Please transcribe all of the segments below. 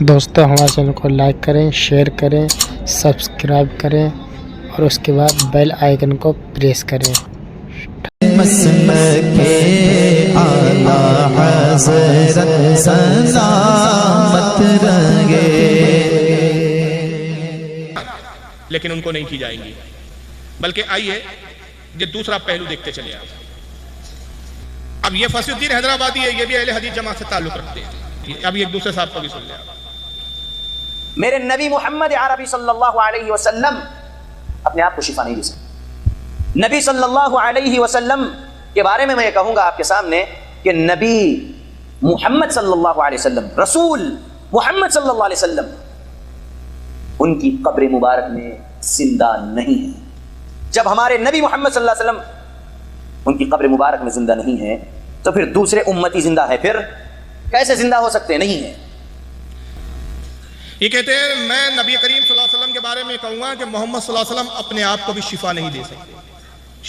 دوستو ہمارے چینل کو لائک کریں، شیئر کریں، سبسکرائب کریں اور اس کے بعد بیل آئیکن کو پریس کریں۔ مسلک اعلیٰ حضرت سلامت رہے، لیکن ان کو نہیں کی جائیں گی۔ بلکہ آئیے یہ دوسرا پہلو دیکھتے چلے آپ۔ اب یہ فصیح الدین حیدرآبادی ہے، یہ بھی اہل حدیث جماعت سے تعلق رکھتے ہیں۔ اب ایک دوسرے صاحب کو بھی سن لیں آپ۔ میرے نبی محمد عربی صلی اللہ علیہ وسلم اپنے آپ کو شفا نہیں دے سکتے۔ نبی صلی اللہ علیہ وسلم کے بارے میں یہ کہوں گا آپ کے سامنے کہ نبی محمد صلی اللہ علیہ وسلم، رسول محمد صلی اللہ علیہ وسلم، ان کی قبر مبارک میں زندہ نہیں ہے۔ جب ہمارے نبی محمد صلی اللہ علیہ وسلم ان کی قبر مبارک میں زندہ نہیں ہے تو پھر دوسرے امتی زندہ ہے، پھر کیسے زندہ ہو سکتے؟ نہیں ہے۔ یہ کہتے ہیں میں نبی کریم صلی اللہ علیہ وسلم کے بارے میں کہوں گا کہ محمد صلی اللہ علیہ وسلم اپنے آپ کو بھی شفا نہیں دے سکتے۔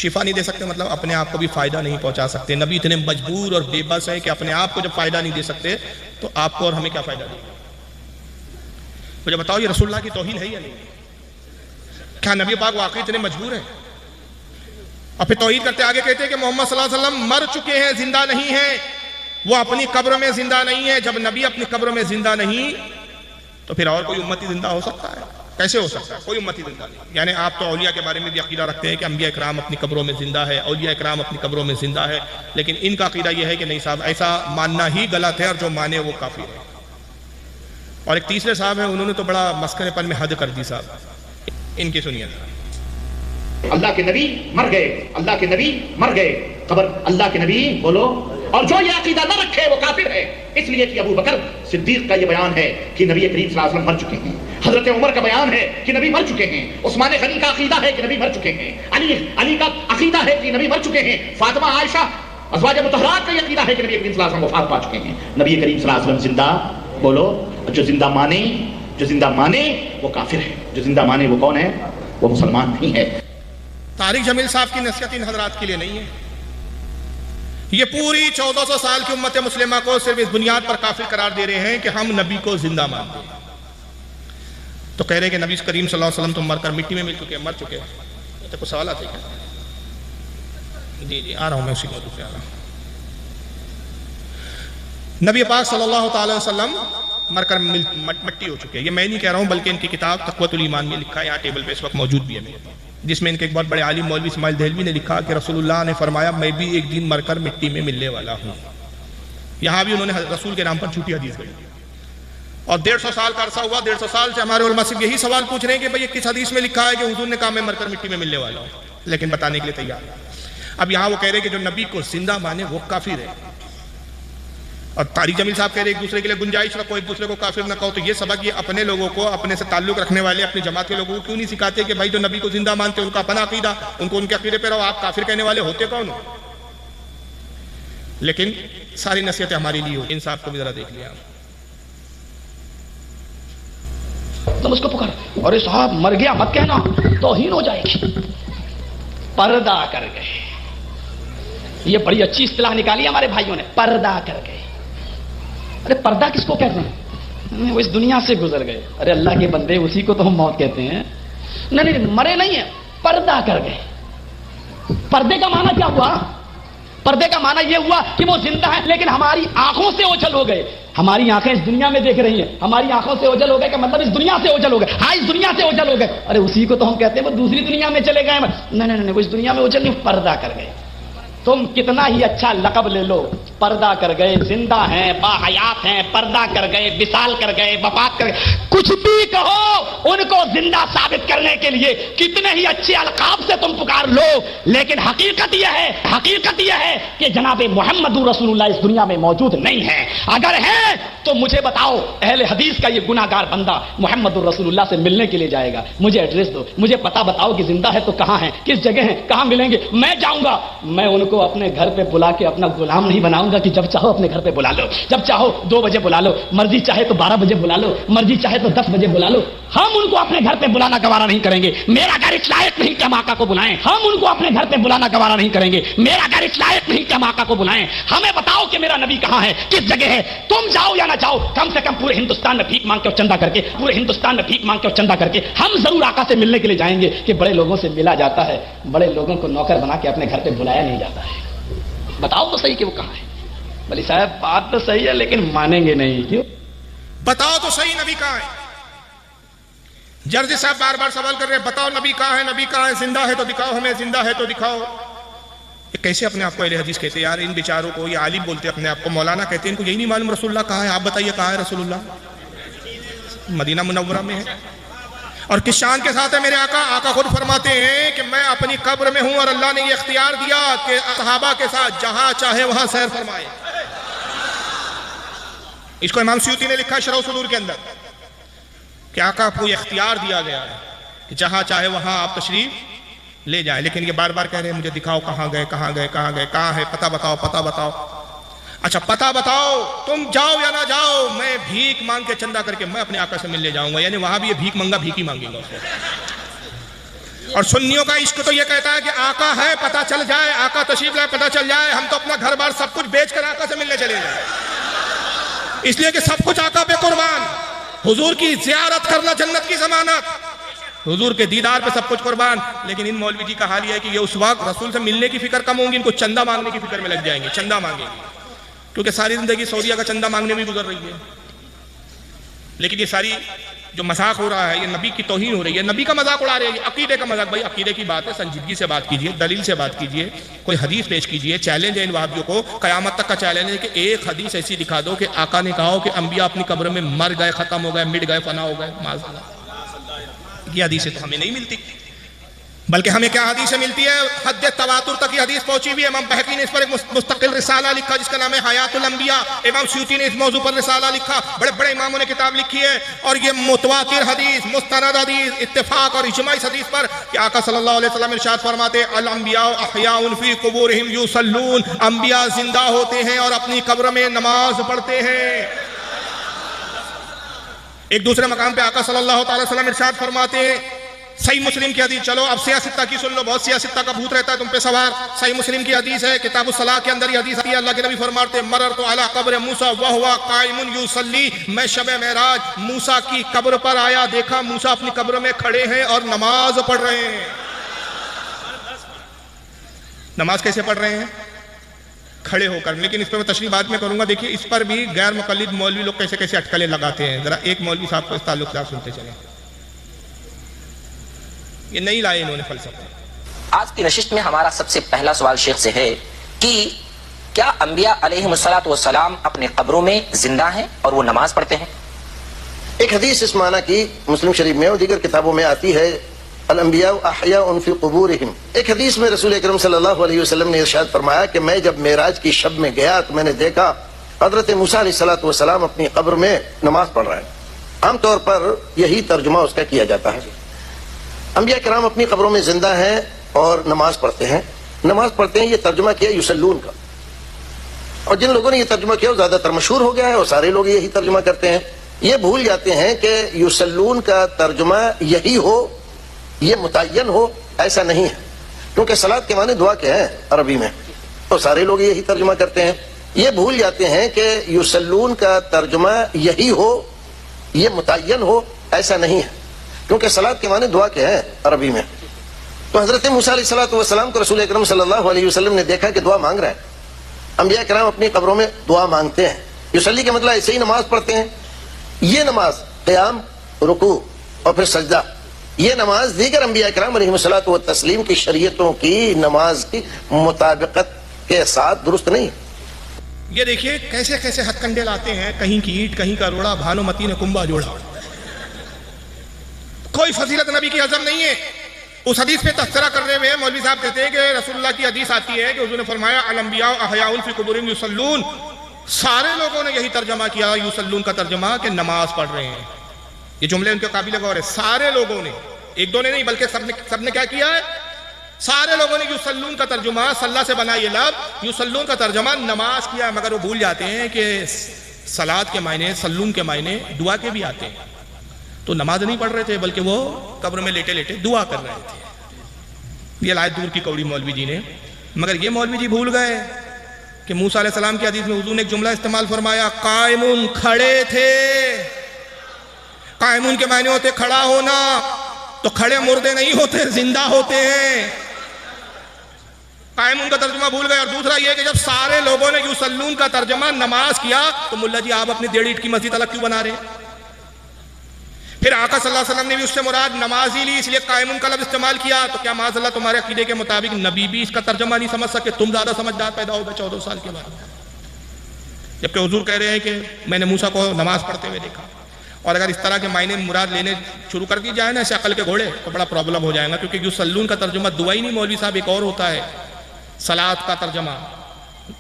شفا نہیں دے سکتے مطلب اپنے آپ کو بھی فائدہ نہیں پہنچا سکتے۔ نبی اتنے مجبور اور بے بس ہیں کہ اپنے آپ کو جب فائدہ نہیں دے سکتے تو آپ کو اور ہمیں کیا فائدہ دے گا؟ مجھے بتاؤ یہ رسول اللہ کی توہین ہے یا نہیں؟ کیا نبی پاک واقعی اتنے مجبور ہیں؟ اور پھر توحید کرتے آگے کہتے ہیں کہ محمد صلی اللہ علیہ وسلم مر چکے ہیں، زندہ نہیں ہیں، وہ اپنی قبر میں زندہ نہیں ہے۔ جب نبی اپنی قبر میں زندہ نہیں تو پھر اور کوئی امتی زندہ ہو سکتا ہے؟ کیسے ہو سکتا ہے؟ کوئی امتی زندہ نہیں۔ یعنی آپ تو اولیاء کے بارے میں بھی عقیدہ رکھتے ہیں کہ انبیاء اکرام اپنی قبروں میں زندہ ہے، اولیاء اکرام اپنی قبروں میں زندہ ہے، لیکن ان کا عقیدہ یہ ہے کہ نہیں صاحب، ایسا ماننا ہی غلط ہے اور جو مانے وہ کافر ہے۔ اور ایک تیسرے صاحب ہیں، انہوں نے تو بڑا مسخرے پن میں حد کر دی صاحب، ان کی سنیے۔ اللہ کے نبی مر گئے، اللہ کے نبی مر گئے، قبر اللہ کے نبی بولو، اور جو یہ عقیدہ نہ رکھے وہ کافر ہے۔ اس لیے کہ ابو بکر صدیق کا یہ بیان ہے کہ نبی کریم صلی اللہ علیہ وسلم مر چکے ہیں، حضرت عمر کا بیان ہے کہ نبی مر چکے ہیں، عثمان غنی کا عقیدہ ہے کہ نبی مر چکے ہیں، علی کا عقیدہ ہے کہ نبی مر چکے ہیں، فاطمہ عائشہ ازواج مطہرات کا یہ عقیدہ ہے کہ نبی کریم صلی اللہ علیہ وسلم وفات پا چکے ہیں۔ نبی کریم صلی اللہ علیہ وسلم زندہ بولو، جو زندہ مانے وہ کافر ہے، جو زندہ مانے وہ کون ہے؟ وہ مسلمان نہیں ہے۔ طارق جمیل صاحب کی نصیحت ان حضرات کے لیے نہیں ہے۔ یہ پوری 1400 سال کی امت مسلمہ کو صرف اس بنیاد پر کافر قرار دے رہے ہیں کہ ہم نبی کو زندہ مانتے ہیں۔ تو کہہ رہے ہیں کہ نبی کریم صلی اللہ علیہ وسلم تو مر کر مٹی میں مل چکے ہیں، مر چکے ہیں۔ تو کچھ سوالات ہیں کیا؟ جی آ رہا ہوں میں اسی موضوع پہ آ رہا ہوں۔ نبی پاک صلی اللہ تعالی وسلم مر کر مٹی ہو چکے ہیں۔ یہ میں نہیں کہہ رہا ہوں بلکہ ان کی کتاب تقویۃ الایمان میں لکھا ہے، یہاں ٹیبل پہ اس وقت موجود بھی ہے میرے، جس میں ان کے ایک بہت بڑے عالم مولوی اسماعیل دہلوی نے لکھا کہ رسول اللہ نے فرمایا میں بھی ایک دن مر کر مٹی میں ملنے والا ہوں۔ یہاں بھی انہوں نے رسول کے نام پر جھوٹی حدیث گئی، اور 150 سال کا عرصہ ہوا، 150 سال سے ہمارے علماء صرف یہی سوال پوچھ رہے ہیں کہ بھئی یہ کس حدیث میں لکھا ہے کہ حضور نے کہا میں مر کر مٹی میں ملنے والا ہوں، لیکن بتانے کے لیے تیار ہے۔ اب یہاں وہ کہہ رہے ہیں کہ جو نبی کو زندہ مانے وہ کافر ہے، اور طارق جمیل صاحب کہہ رہے ایک دوسرے کے لیے گنجائش رکھو، ایک دوسرے کو کافر نہ کہو۔ تو یہ سبق یہ اپنے لوگوں کو، اپنے سے تعلق رکھنے والے اپنی جماعت کے لوگوں کو کیوں نہیں سکھاتے کہ بھائی جو نبی کو زندہ مانتے ہیں ان کا اپنا عقیدہ، ان کو ان کے عقیدے پہ رہو، آپ کافر کہنے والے ہوتے کون ہو؟ لیکن ساری نصیحتیں ہماری لیے ہوتی ہیں۔ ان صاحب کو بھی ذرا دیکھ لیا تم اس کو پکار، ارے صاحب مر گیا مت کہنا، توہین ہو جائے گی۔ پردہ کر گئے، یہ بڑی اچھی اصطلاح نکالی ہمارے بھائیوں نے، پردہ کر گئے۔ ارے پردہ کس کو کہتے ہیں؟ وہ اس دنیا سے گزر گئے۔ ارے اللہ کے بندے اسی کو تو ہم موت کہتے ہیں۔ نہیں مرے نہیں ہیں، پردہ کر گئے۔ پردے کا معنی کیا ہوا؟ پردے کا معنی یہ ہوا کہ وہ زندہ ہے لیکن ہماری آنکھوں سے اوجھل ہو گئے۔ ہماری آنکھیں اس دنیا میں دیکھ رہی ہیں، ہماری آنکھوں سے اوجھل ہو گئے، کہ مطلب اس دنیا سے اوجھل ہو گئے۔ ہاں اس دنیا سے اوجھل ہو گئے۔ ارے اسی کو تو ہم کہتے ہیں وہ دوسری دنیا میں چلے گئے۔ نہیں وہ اس دنیا میں اوجھل نہیں، پردہ کر گئے۔ تم کتنا ہی اچھا لقب لے لو، پردہ کر گئے، زندہ ہیں، باحیات ہیں، پردہ کر گئے، وصال کر گئے، وفات کر گئے، کچھ بھی کہو، ان کو زندہ ثابت کرنے کے لیے کتنے ہی اچھے القاب سے تم پکار لو، لیکن حقیقت یہ ہے کہ جناب محمد رسول اللہ اس دنیا میں موجود نہیں ہے۔ اگر ہے تو مجھے بتاؤ، اہل حدیث کا یہ گناہگار بندہ محمد رسول اللہ سے ملنے کے لیے جائے گا، مجھے ایڈریس دو، مجھے پتہ بتاؤ کہ زندہ ہے تو کہاں ہے، کس جگہ ہے، کہاں ملیں گے، میں جاؤں گا۔ میں ان کو اپنے گھر پہ بلا کے اپنا غلام نہیں بناؤں گا۔ کہوں گا کہ جب چاہو اپنے گھر پہ بلا لو، جب چاہو 2 بجے بلا لو، مرضی چاہے تو 12 بجے بلا لو، مرضی چاہے تو 10 بجے بلا لو، ہم ان کو اپنے گھر پہ بلانا گوارا نہیں کریں گے۔ میرا گھر اس لائق نہیں کہ ہم آقا کو بلائیں، ہم ان کو اپنے گھر پہ بلانا گوارا نہیں کریں گے۔ میرا گھر اس لائق نہیں کہ ہم آقا کو بلائیں، ہمیں بتاؤ کہ میرا نبی کہاں ہے، کس جگہ ہے، تم جاؤ یا نہ جاؤ، کم سے کم پورے ہندوستان میں بھیک مانگ کے اور چندہ کر کے، پورے ہندوستان میں بھیک مانگ کے اور چندہ کر کے ہم ضرور آقا سے ملنے کے لیے جائیں گے کہ بڑے لوگوں سے ملا جاتا ہے، بڑے لوگوں کو نوکر بنا کے اپنے گھر پہ بلایا نہیں جاتا ہے۔ بتاؤ تو صحیح کہ وہ کہاں ہے۔ بلی صاحب بات تو صحیح ہے لیکن مانیں گے نہیں، کیوں؟ بتاؤ تو صحیح نبی کہاں ہے۔ جرجی صاحب بار بار سوال کر رہے ہیں، بتاؤ نبی کہاں ہے، نبی کہاں ہے، زندہ ہے تو دکھاؤ ہمیں، زندہ ہے تو دکھاؤ۔ یہ کیسے اپنے آپ کو اہل حدیث کہتے ہیں یار؟ ان بیچاروں کو یہ عالم بولتے ہیں اپنے آپ کو، مولانا کہتے ہیں، ان کو یہی نہیں معلوم رسول اللہ کہاں ہے۔ آپ بتائیے کہاں ہے رسول اللہ؟ مدینہ منورہ میں ہے۔ اور کس شان کے ساتھ ہے میرے آقا؟ آقا خود فرماتے ہیں کہ میں اپنی قبر میں ہوں اور اللہ نے یہ اختیار دیا کہ صحابہ کے ساتھ جہاں چاہے وہاں سیر فرمائے۔ اس کو امام سیوطی نے لکھا شرح صدور کے اندر کہ آقا کو یہ اختیار دیا گیا ہے کہ جہاں چاہے وہاں آپ تشریف لے جائیں، لیکن یہ بار بار کہہ رہے ہیں مجھے دکھاؤ کہاں گئے، کہاں گئے، کہاں گئے، کہاں ہے، پتہ بتاؤ، پتہ بتاؤ۔ اچھا پتہ بتاؤ، تم جاؤ یا نہ جاؤ، میں بھیک مانگ کے چندہ کر کے میں اپنے آقا سے ملنے جاؤں گا۔ یعنی وہاں بھی یہ بھیک منگا بھیک ہی مانگے گا اس کو۔ اور سنیوں کا عشق تو یہ کہتا ہے کہ آقا ہے پتہ چل جائے، آقا تشریف لائے پتہ چل جائے، ہم تو اپنا گھر بار سب کچھ بیچ کر آقا سے ملنے چلے جائیں، اس لیے کہ سب کچھ آقا پہ قربان۔ حضور کی زیارت کرنا جنت کی ضمانت، حضور کے دیدار پہ سب کچھ قربان۔ لیکن ان مولوی جی کا حال یہ ہے کہ یہ اس وقت رسول سے ملنے کی فکر کم ہوں گی، ان کو چندہ مانگنے کی فکر میں لگ جائیں گے، چندہ مانگیں گے، کیونکہ ساری زندگی سعودیہ کا چندہ مانگنے میں گزر رہی ہے۔ لیکن یہ ساری جو مذاق ہو رہا ہے یہ نبی کی توہین ہو رہی ہے، نبی کا مذاق اڑا رہے ہیں، عقیدے کا مذاق۔ بھائی عقیدے کی بات ہے، سنجیدگی سے بات کیجئے، دلیل سے بات کیجئے، کوئی حدیث پیش کیجئے۔ چیلنج ہے ان وہابیوں کو، قیامت تک کا چیلنج ہے کہ ایک حدیث ایسی دکھا دو کہ آقا نے کہا ہو کہ انبیاء اپنی قبر میں مر گئے، ختم ہو گئے، مٹ گئے، فنا ہو گئے، معاذ اللہ۔ یہ حدیثیں تو ہمیں نہیں ملتی، بلکہ ہمیں کیا حدیثیں ملتی ہے؟ حد تواتر تک یہ حدیث پہنچی ہوئی ہے۔ امام بہقی نے اس پر ایک مستقل رسالہ لکھا جس کا نام ہے حیات الانبیاء۔ امام سیوطی نے اس موضوع پر رسالہ لکھا، بڑے بڑے اماموں نے کتاب لکھی ہے، اور یہ متواتر حدیث، مستند حدیث، اتفاق اور اجماع اس حدیث پر کہ آقا صلی اللہ علیہ وسلم ارشاد فرماتے الانبیاء احیاء فی قبورہم یصلون، انبیاء زندہ ہوتے ہیں اور اپنی قبر میں نماز پڑھتے ہیں۔ ایک دوسرے مقام پہ آقا صلی اللہ علیہ وسلم ارشاد فرماتے ہیں، صحیح مسلم کی حدیث، چلو اب سیاستہ کی سن لو، بہت سیاستہ کا بھوت رہتا ہے تم پہ سوار۔ صحیح مسلم کی حدیث ہے، کتاب الصلاۃ کے اندر یہ حدیث آتی ہے، اللہ کے نبی فرماتے ہیں مررت علی قبر موسیٰ وہو قائم یصلی، میں شب معراج موسیٰ کی قبر پر آیا، دیکھا موسیٰ اپنی قبر میں کھڑے ہیں اور نماز پڑھ رہے ہیں۔ نماز کیسے پڑھ رہے ہیں؟ کھڑے ہو کر۔ لیکن اس پر میں تشریح بعد میں کروں گا۔ دیکھیے اس پر بھی غیر مقلد مولوی لوگ کیسے کیسے اٹکلیں لگاتے ہیں، ذرا ایک مولوی صاحب کو اس تعلق سے آپ سنتے چلیں۔ یہ نہیں لائے انہوں نے فلسفہ۔ آج کی نشست میں ہمارا سب سے پہلا سوال شیخ سے ہے کہ کیا انبیاء علیہ السلام اپنے قبروں میں زندہ ہیں اور وہ نماز پڑھتے ہیں؟ ایک حدیث اس معنی کی مسلم شریف میں اور دیگر کتابوں میں آتی ہے الانبیاء احیاء فی قبورہم۔ ایک حدیث میں رسول اکرم صلی اللہ علیہ وسلم نے ارشاد فرمایا کہ میں جب معراج کی شب میں گیا تو میں نے دیکھا حضرت موسیٰ علیہ السلام اپنی قبر میں نماز پڑھ رہے ہیں۔ عام طور پر یہی ترجمہ اس کا کیا جاتا ہے، انبیاء کرام اپنی قبروں میں زندہ ہیں اور نماز پڑھتے ہیں۔ نماز پڑھتے ہیں یہ ترجمہ کیا یصلون کا، اور جن لوگوں نے یہ ترجمہ کیا وہ زیادہ تر مشہور ہو گیا ہے اور سارے لوگ یہی ترجمہ کرتے ہیں۔ یہ بھول جاتے ہیں کہ یصلون کا ترجمہ یہی ہو، یہ متعین ہو، ایسا نہیں ہے، کیونکہ صلاۃ کے معنی دعا کے ہیں عربی میں، تو سارے لوگ یہی ترجمہ کرتے ہیں۔ یہ بھول جاتے ہیں کہ یصلون کا ترجمہ یہی ہو، یہ متعین ہو، ایسا نہیں ہے، کیونکہ صلاۃ کے معنی دعا کے ہیں عربی میں۔ تو حضرت موسیٰ علیہ السلام کو رسول اکرم صلی اللہ علیہ وسلم نے دیکھا کہ دعا مانگ رہے ہیں۔ انبیاء کرام اپنی قبروں میں دعا مانگتے ہیں، یصلی کا مطلب ایسے ہی نماز پڑھتے ہیں۔ یہ نماز قیام، رکوع اور پھر سجدہ، یہ نماز دیگر انبیاء کرام علیہ الصلوۃ والتسلیم کی شریعتوں کی نماز کی مطابقت کے ساتھ درست نہیں۔ یہ دیکھیے کیسے کیسے ہتھ کنڈے لاتے ہیں، کہیں کی اینٹ کہیں کا روڑا، بھانومتی نے کنبا جوڑا۔ کوئی فضیلت نبی کی ہضم نہیں ہے۔ اس حدیث پہ تذکرہ کرنے میں مولوی صاحب کہتے ہیں کہ رسول اللہ کی حدیث آتی ہے کہ حضور نے فرمایا الانبیاء احیاء فی قبورہم یصلون، سارے لوگوں نے یہی ترجمہ کیا یصلون کا ترجمہ کہ نماز پڑھ رہے ہیں۔ یہ جملے ان کے قابل غور ہے، سارے لوگوں نے، ایک دو نے نہیں بلکہ سب نے کیا کیا ہے؟ سارے لوگوں نے یصلون کا ترجمہ صلی سے بنا یہ لفظ یصلون کا ترجمہ نماز کیا ہے، مگر وہ بھول جاتے ہیں کہ صلاۃ کے معنی سلون کے معنی دعا کے بھی آتے ہیں. تو نماز نہیں پڑھ رہے تھے بلکہ وہ قبر میں لیٹے لیٹے دعا کر رہے تھے. یہ لائے دور کی کوڑی مولوی جی نے. مگر یہ مولوی جی بھول گئے کہ موسیٰ علیہ السلام کی حدیث میں حضور نے ایک جملہ استعمال فرمایا، قائمون کھڑے تھے. قائمون کے معنی ہوتے کھڑا ہونا، تو کھڑے مردے نہیں ہوتے، زندہ ہوتے ہیں. قائمون کا ترجمہ بھول گئے. اور دوسرا یہ کہ جب سارے لوگوں نے یصلون کا ترجمہ نماز کیا تو ملا جی آپ اپنی 1.5 اینٹ کی مسجد الگ کیوں بنا رہے ہیں؟ پھر آقا صلی اللہ علیہ وسلم نے بھی اس سے مراد نماز ہی لی، اس لیے قائمون کا لفظ استعمال کیا. تو کیا معاذ اللہ تمہارے عقیدے کے مطابق نبی بھی اس کا ترجمہ نہیں سمجھ سکے؟ تم زیادہ سمجھدار پیدا ہو گئے 14 سال کے بعد، جبکہ حضور کہہ رہے ہیں کہ میں نے موسیٰ کو نماز پڑھتے ہوئے دیکھا. اور اگر اس طرح کے معنی مراد لینے شروع کر دی جائے نا ایسے عقل کے گھوڑے تو بڑا پرابلم ہو جائے گا. کیونکہ یصلون کا ترجمہ دعا ہی نہیں مولوی صاحب، ایک اور ہوتا ہے صلاۃ کا ترجمہ،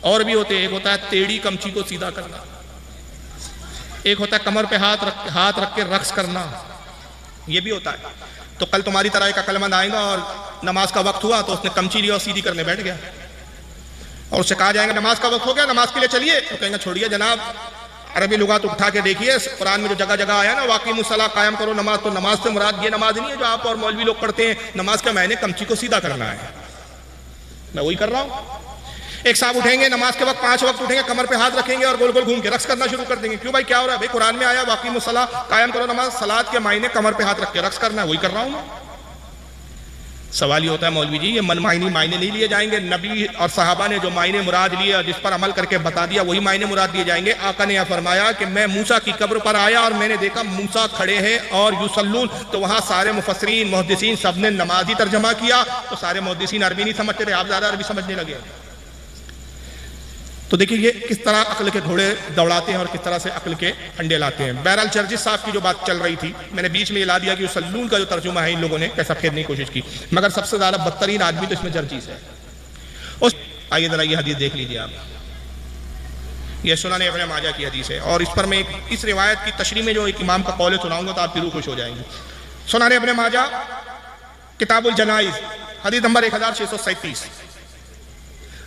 اور بھی ہوتے ہیں. ایک ہوتا ہے ٹیڑھی کمچی کو سیدھا کرنا، ایک ہوتا ہے کمر پہ ہاتھ رکھ کے رقص کرنا، یہ بھی ہوتا ہے. تو کل تمہاری طرح ایک عقل مند آئے گا اور نماز کا وقت ہوا تو اس نے کمچی لیا اور سیدھی کرنے بیٹھ گیا، اور اس سے کہا جائے گا نماز کا وقت ہو گیا نماز کے لیے چلیے، تو کہیں گے چھوڑیے جناب، عربی لغات اٹھا کے دیکھیے قرآن میں جو جگہ جگہ آیا نا واقعی الصلاۃ قائم کرو نماز، تو نماز سے مراد یہ نماز نہیں ہے جو آپ اور مولوی لوگ پڑھتے ہیں. نماز کا معنی کمچی کو سیدھا کرنا ہے. میں وہی کر رہا ہوں. ایک صاحب اٹھیں گے نماز کے وقت 5 وقت اٹھیں گے، کمر پہ ہاتھ رکھیں گے اور گول گول گھوم کے رقص کرنا شروع کر دیں گے. کیوں بھائی کیا ہو رہا ہے؟ بھائی قرآن میں آیا واقعی الصلاۃ قائم کرو نماز، صلاۃ کے معنی کمر پہ ہاتھ رکھ کے رقص کرنا ہے، وہی کر رہا ہوں. سوال یہ ہوتا ہے مولوی جی یہ من معنی نہیں لیے جائیں گے؟ نبی اور صحابہ نے جو معنی مراد لیا جس پر عمل کر کے بتا دیا وہی معنی مراد دیے جائیں گے. آقا نے یہ فرمایا کہ میں موسیٰ کی قبر پر آیا اور میں نے دیکھا موسیٰ کھڑے ہیں اور یصلون، تو وہاں سارے مفسرین محدثین سب نے نمازی ترجمہ کیا. تو سارے محدثین عربی نہیں سمجھتے تھے، آپ زیادہ عربی سمجھنے لگے. تو دیکھیں یہ کس طرح عقل کے گھوڑے دوڑاتے ہیں اور کس طرح سے عقل کے انڈے لاتے ہیں. بہرحال جرجس صاحب کی جو بات چل رہی تھی میں نے بیچ میں یہ لا دیا کہ یصلون کا جو ترجمہ ہے ان لوگوں نے کیسا پھیرنے کی کوشش کی، مگر سب سے زیادہ بدترین آدمی تو اس میں جرجس ہے. آئیے ذرا یہ حدیث دیکھ لیجیے آپ. یہ سنن ابن ماجہ کی حدیث ہے اور اس پر میں اس روایت کی تشریح میں جو ایک امام کا قول سناؤں گا تو آپ کی روح خوش ہو جائیں گے. سنن ابن ماجہ کتاب الجنائز حدیث نمبر 1637.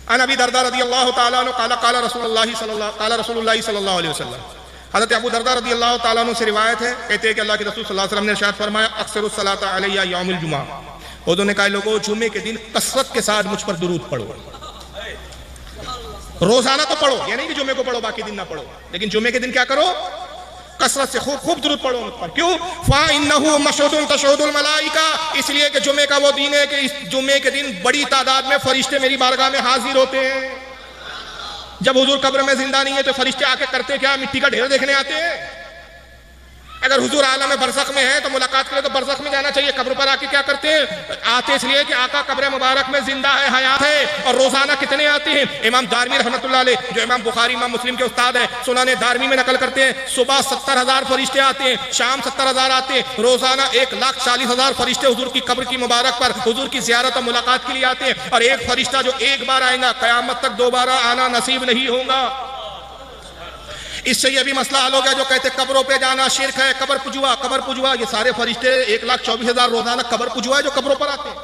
عن ابی درداء رضی اللہ تعالیٰ عنہ قال رسول اللہ صلی اللہ علیہ وسلم. حضرت ابو درداء رضی اللہ تعالیٰ عنہ سے روایت ہے، کہتے ہیں کہ اللہ کے رسول صلی اللہ علیہ وسلم نے ارشاد فرمایا اکثر الصلاۃ علیہ یوم الجمعہ. حضور نے کہا لوگوں جمعے کے دن کثرت کے ساتھ مجھ پر درود پڑھو. روزانہ تو پڑھو، یہ نہیں کہ جمعے کو پڑھو باقی دن نہ پڑھو، لیکن جمعے کے دن کیا کرو؟ کثرت سے خوب درود پڑھو مجھ پر. کیوں؟ فَإِنَّهُ مَشْهُودٌ تَشْهُودُ الْمَلَائِكَةُ، اس لیے کہ جمعے کا وہ دن ہے کہ اس جمعے کے دن بڑی تعداد میں فرشتے میری بارگاہ میں حاضر ہوتے ہیں. جب حضور قبر میں زندہ نہیں ہے تو فرشتے آ کے کرتے کیا؟ مٹی کا ڈھیر دیکھنے آتے ہیں. اگر حضور عالم برزخ میں ہے تو ملاقات کے لیے تو برزخ میں جانا چاہیے. قبر پر آ کے کیا کرتے ہیں؟ آتے اس لیے کہ آقا قبر مبارک میں زندہ ہے، حیات ہے. اور روزانہ کتنے آتے ہیں؟ امام دارمی رحمۃ اللہ علیہ جو امام بخاری امام مسلم کے استاد ہیں سنن دارمی میں نقل کرتے ہیں صبح 70,000 فرشتے آتے ہیں، شام 70,000 آتے ہیں، روزانہ 1,40,000 فرشتے حضور کی قبر کی مبارک پر حضور کی زیارت اور ملاقات کے لیے آتے ہیں. اور ایک فرشتہ جو ایک بار آئے گا قیامت تک دوبارہ آنا نصیب نہیں ہوگا. اس سے یہ بھی مسئلہ حل ہو گیا جو کہتے قبروں پہ جانا شرک ہے، قبر پجوا یہ سارے فرشتے 1,24,000 روزانہ قبر پجوا ہے جو قبروں پر آتے ہیں.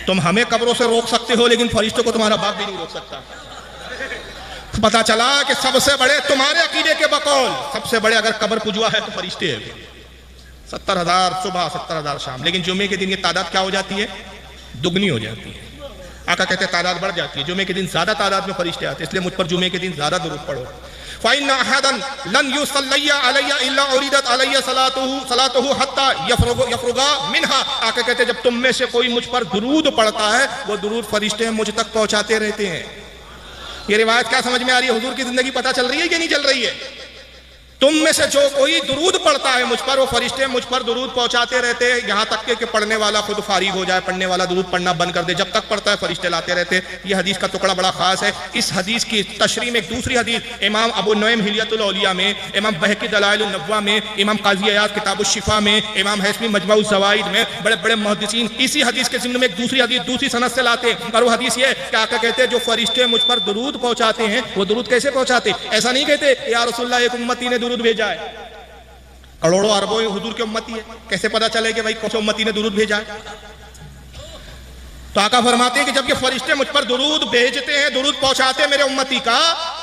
تم ہمیں قبروں سے روک سکتے ہو لیکن فرشتوں کو تمہارا باپ بھی نہیں روک سکتا. پتا چلا کہ سب سے بڑے تمہارے عقیدے کے بقول سب سے بڑے اگر قبر پجوا ہے تو فرشتے ہیں. 70,000 صبح 70,000 شام. لیکن جمعے کے دن یہ تعداد کیا ہو جاتی ہے؟ دگنی ہو جاتی ہے. آقا کہتے ہیں تعداد بڑھ جاتی ہے. جمعے کے دن زیادہ تعداد میں فرشتے آتے ہیں، اس لیے مجھ پر جمعے کے دن زیادہ درود پڑھو. فَإِنَّ أَحَدًا لَنْ يُصَلِّيَ عَلَيَّ إِلَّا أُرِيدَتْ عَلَيَّ صَلَاتُهُ حَتَّى يَفْرُغَ مِنْهَا. آقا کہتے ہیں جب تم میں سے کوئی مجھ پر درود پڑھتا ہے وہ درود فرشتے مجھ تک پہنچاتے رہتے ہیں. یہ روایت کیا سمجھ میں آ رہی ہے؟ حضور کی زندگی پتہ چل رہی ہے کہ نہیں چل رہی ہے؟ تم میں سے جو کوئی درود پڑھتا ہے مجھ پر وہ فرشتے مجھ پر درود پہنچاتے رہتے ہیں یہاں تک کہ پڑھنے والا خود فارغ ہو جائے، پڑھنے والا درود پڑھنا بند کر دے. جب تک پڑھتا ہے فرشتے لاتے رہتے. یہ حدیث کا ٹکڑا بڑا خاص ہے. اس حدیث کی تشریح میں ایک دوسری حدیث امام ابو نعیم حلیۃ الاولیاء میں، امام بہقی دلائل النبوہ میں، امام قاضی عیاض کتاب الشفا میں، امام حیثمی مجمع الزوائد میں بڑے بڑے محدثین اسی حدیث کے ضمن میں ایک دوسری حدیث دوسری سند سے لاتے ہیں. اور وہ حدیث یہ ہے کہ آقا کہتے ہیں جو فرشتے مجھ پر درود پہنچاتے ہیں وہ درود کیسے پہنچاتے؟ ایسا نہیں کہتے یا رسول اللہ ایک امتی نے درود بھیجا ہے، کروڑوں اربوں حضور کے امتی ہے، کیسے پتا چلے کہ بھائی کون سے امتی نے درود بھیجا ہے؟ تو آقا فرماتے ہیں کہ جب یہ فرشتے مجھ پر درود بھیجتے ہیں، درود پہنچاتے ہیں میرے امتی کا،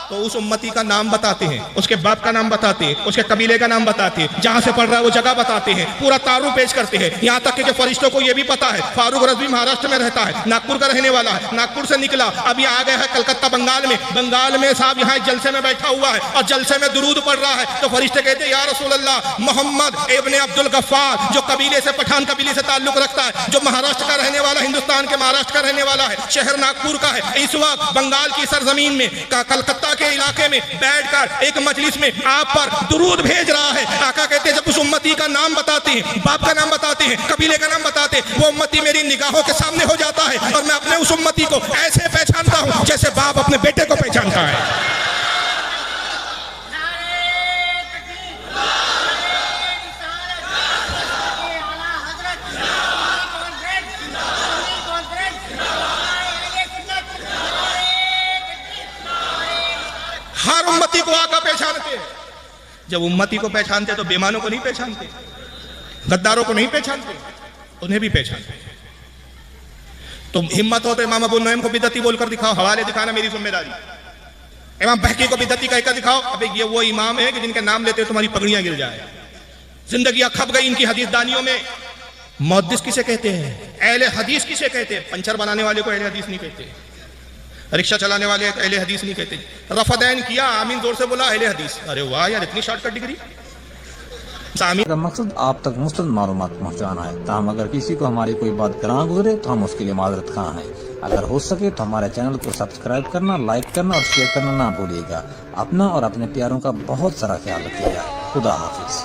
تو اس امتی کا نام بتاتے ہیں، اس کے باپ کا نام بتاتے ہیں، اس کے قبیلے کا نام بتاتے ہیں، جہاں سے پڑھ رہا ہے وہ جگہ بتاتے ہیں، پورا تعارف پیش کرتے ہیں، یہاں تک کہ فرشتوں کو یہ بھی پتا ہے فاروق رضوی مہاراشٹر میں رہتا ہے، ناگپور کا رہنے والا ہے، ناگپور سے نکلا اب یہ آ گیا ہے کلکتہ بنگال میں صاحب یہاں جلسے میں بیٹھا ہوا ہے اور جلسے میں درود پڑھ رہا ہے، تو فرشتے کہتے ہیں یا رسول اللہ، محمد ابن عبد الغفار جو قبیلے سے پٹھان قبیلے سے تعلق رکھتا ہے، جو مہاراشٹر کا رہنے والا، ہندوستان کے مہاراشٹر کا رہنے والا ہے، شہر ناگپور کا ہے، اس وقت بنگال کی سرزمین میں کلکتہ کے علاقے میں بیٹھ کر ایک مجلس میں آپ پر درود بھیج رہا ہے۔ آقا کہتے ہیں جب اس امتی کا نام بتاتے ہیں، باپ کا نام بتاتے ہیں، قبیلے کا نام بتاتے ہیں، وہ امتی میری نگاہوں کے سامنے ہو جاتا ہے اور میں اپنے اس امتی کو ایسے پہچانتا ہوں جیسے باپ اپنے بیٹے کو پہچانتا ہے۔ ہر امتی کو آقا پہچانتے ہیں۔ جب امتی کو پہچانتے تو بیمانوں کو نہیں پہچانتے، غداروں کو نہیں پہچانتے، انہیں بھی پہچانتے۔ تو ہمت ہو تو امام ابو نعیم کو بدعتی بول کر دکھاؤ، حوالے دکھانا میری ذمہ داری۔ امام بہقی کو بدعتی کہہ کر دکھاؤ، ابے یہ وہ امام ہے کہ جن کے نام لیتے تمہاری پگڑیاں گر جائے۔ زندگیاں کھپ گئی ان کی حدیث دانیوں میں۔ محدث کسے کہتے ہیں؟ اہل حدیث کسے کہتے ہیں؟ پنچر بنانے والے کو اہل حدیث نہیں کہتے، رکشہ چلانے والے اہل حدیث نہیں کہتے۔ رفدین کیا، آمین زور سے بولا، اہل حدیث۔ ارے واہ یار، اتنی شارٹ کٹ ڈگری۔ کا مقصد آپ تک مستند معلومات پہنچانا ہے، تاہم اگر کسی کو ہماری کوئی بات گراں گزرے تو ہم اس کے لیے معذرت خواہ ہیں۔ اگر ہو سکے تو ہمارے چینل کو سبسکرائب کرنا، لائک کرنا اور شیئر کرنا نہ بھولیے گا۔ اپنا اور اپنے پیاروں کا بہت سارا خیال رکھیے گا۔ خدا حافظ۔